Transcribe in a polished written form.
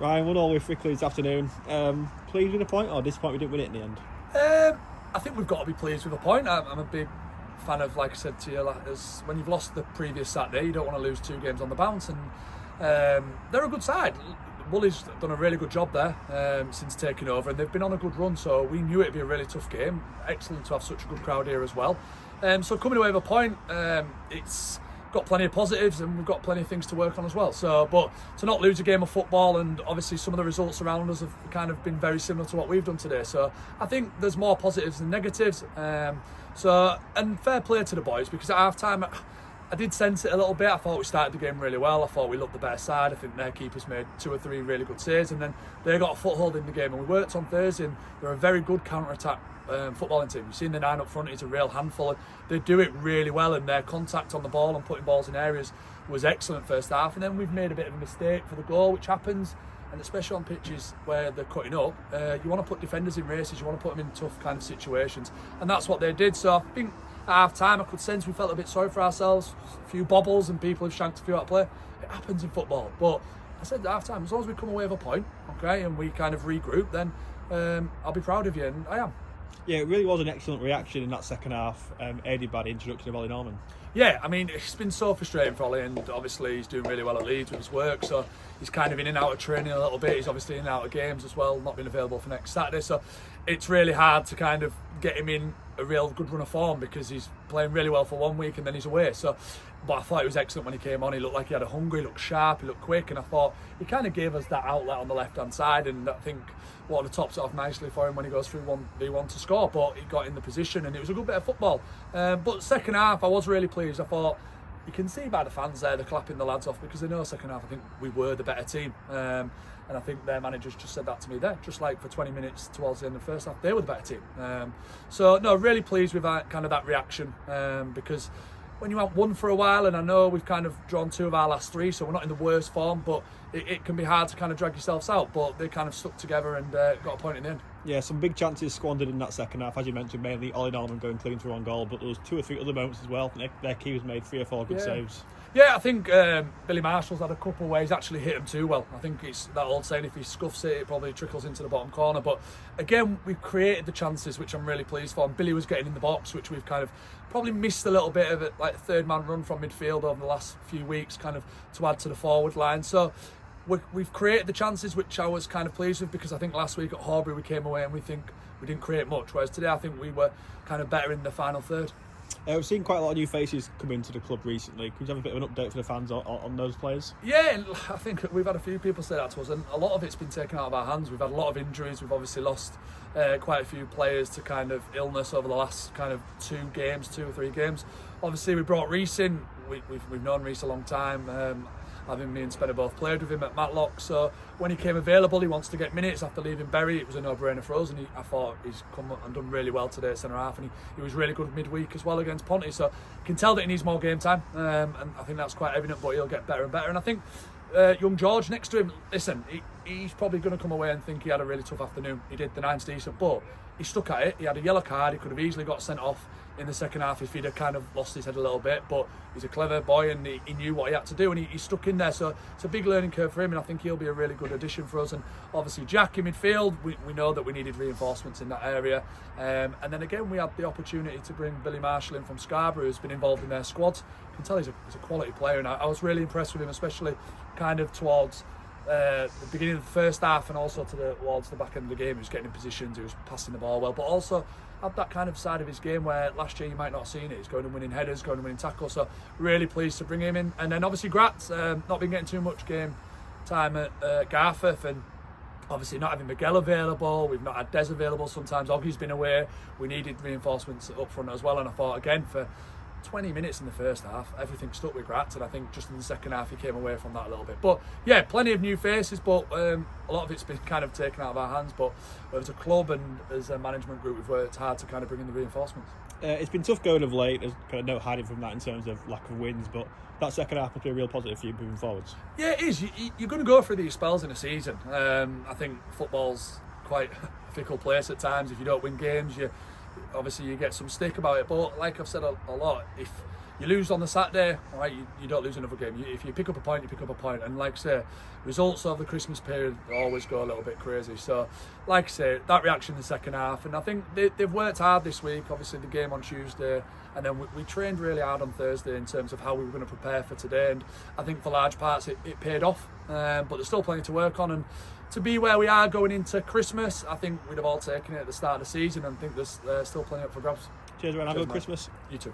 Ryan, 1-1 with Frickley this afternoon. Pleased with the point or disappointed we didn't win it in the end? I think we've got to be pleased with a point. I'm a big fan of, like I said to you, when you've lost the previous Saturday, you don't want to lose 2 games on the bounce, and they're a good side. Bully's done a really good job there since taking over, and they've been on a good run, so we knew it'd be a really tough game. Excellent to have such a good crowd here as well. So coming away with a point, it's got plenty of positives and we've got plenty of things to work on as well. So, but to not lose a game of football, and obviously some of the results around us have kind of been very similar to what we've done today. So I think there's more positives than negatives. And fair play to the boys, because at half time I did sense it a little bit. I thought we started the game really well. I thought we looked the better side. I think their keepers made 2 or 3 really good saves, and then they got a foothold in the game, and we worked on Thursday, and they're a very good counter-attack footballing team. You've seen the 9 up front, it's a real handful, and they do it really well, and their contact on the ball and putting balls in areas was excellent first half. And then we've made a bit of a mistake for the goal, which happens, and especially on pitches where they're cutting up, you want to put defenders in races, you want to put them in tough kind of situations, and that's what they did. So I think at half time I could sense we felt a bit sorry for ourselves, a few bobbles and people have shanked a few out of play. It happens in football, but I said at half time, as long as we come away with a point, okay, and we kind of regroup, then I'll be proud of you, and I am. Yeah, it really was an excellent reaction in that second half, aided by the introduction of Ollie Norman. Yeah, I mean, it's been so frustrating for Ollie, and obviously he's doing really well at Leeds with his work, so he's kind of in and out of training a little bit. He's obviously in and out of games as well, not being available for next Saturday, so it's really hard to kind of get him in a real good run of form, because he's playing really well for 1 week and then he's away. So, but I thought he was excellent when he came on. He looked like he had a hunger, he looked sharp, he looked quick, and I thought he kind of gave us that outlet on the left hand side, and I think what the tops it off nicely for him when he goes through 1v1 to score. But he got in the position and it was a good bit of football. But second half I was really pleased. I thought, you can see by the fans there, they're clapping the lads off, because they know second half I think we were the better team, and I think their managers just said that to me there, just like for 20 minutes towards the end of the first half, they were the better team. So no, really pleased with that reaction, because when you haven't won for a while, and I know we've kind of drawn 2 of our last 3, so we're not in the worst form, but it can be hard to kind of drag yourselves out, but they kind of stuck together and got a point in the end. Yeah, some big chances squandered in that second half, as you mentioned, mainly Ollie Norman going clean through on goal, but there was 2 or 3 other moments as well. Their keepers made 3 or 4 good saves. Yeah, I think Billy Marshall's had a couple of ways actually hit him too well. I think it's that old saying, if he scuffs it, it probably trickles into the bottom corner. But again, we've created the chances, which I'm really pleased for. And Billy was getting in the box, which we've kind of probably missed a little bit of it, like a 3rd man run from midfield over the last few weeks, kind of to add to the forward line. So we've created the chances, which I was kind of pleased with, because I think last week at Horbury we came away and we think we didn't create much, whereas today I think we were kind of better in the final third. We've seen quite a lot of new faces come into the club recently. Could you have a bit of an update for the fans on those players? Yeah, I think we've had a few people say that to us, and a lot of it's been taken out of our hands. We've had a lot of injuries. We've obviously lost quite a few players to kind of illness over the last kind of 2 or 3 games. Obviously, we brought Reece in. We've known Reece a long time. Having me and Spencer both played with him at Matlock, so when he came available, he wants to get minutes after leaving Bury. It was a no-brainer for us, and I thought he's come and done really well today at centre half, and he was really good midweek as well against Ponty, so you can tell that he needs more game time, and I think that's quite evident, but he'll get better and better. And I think young George next to him, listen, he's probably going to come away and think he had a really tough afternoon. He did, the 9's decent, but he stuck at it. He had a yellow card. He could have easily got sent off in the second half if he'd have kind of lost his head a little bit, but he's a clever boy and he knew what he had to do, and he stuck in there, so it's a big learning curve for him, and I think he'll be a really good addition for us. And obviously Jack in midfield, we know that we needed reinforcements in that area, and then again we had the opportunity to bring Billy Marshall in from Scarborough, who's been involved in their squad. You can tell he's a quality player, and I was really impressed with him, especially kind of towards the beginning of the first half, and also towards the back end of the game. He was getting in positions, he was passing the ball well, but also had that kind of side of his game where last year you might not have seen it. He's going and winning headers, going and winning tackles, so really pleased to bring him in. And then obviously Gratz, not been getting too much game time at Garforth, and obviously not having Miguel available, we've not had Des available sometimes, Oggie's been away, we needed reinforcements up front as well, and I thought again for 20 minutes in the first half, everything stuck with Gratz, and I think just in the second half he came away from that a little bit. But yeah, plenty of new faces, but a lot of it's been kind of taken out of our hands. But as a club and as a management group, we've worked hard to kind of bring in the reinforcements. It's been tough going of late. There's kind of no hiding from that in terms of lack of wins, but that second half must be a real positive for you moving forwards. Yeah, it is. You're going to go through these spells in a season. I think football's quite a fickle place at times. If you don't win games, obviously you get some stick about it, but like I've said a lot, if You lose on the Saturday, all right, you don't lose another game. If you pick up a point, you pick up a point. And like I say, results over the Christmas period always go a little bit crazy. So, like I say, that reaction in the second half. And I think they've worked hard this week. Obviously, the game on Tuesday. And then we trained really hard on Thursday in terms of how we were going to prepare for today. And I think for large parts, it paid off. But there's still plenty to work on. And to be where we are going into Christmas, I think we'd have all taken it at the start of the season. And think there's still plenty up for grabs. Cheers, man. Have a good Christmas. You too.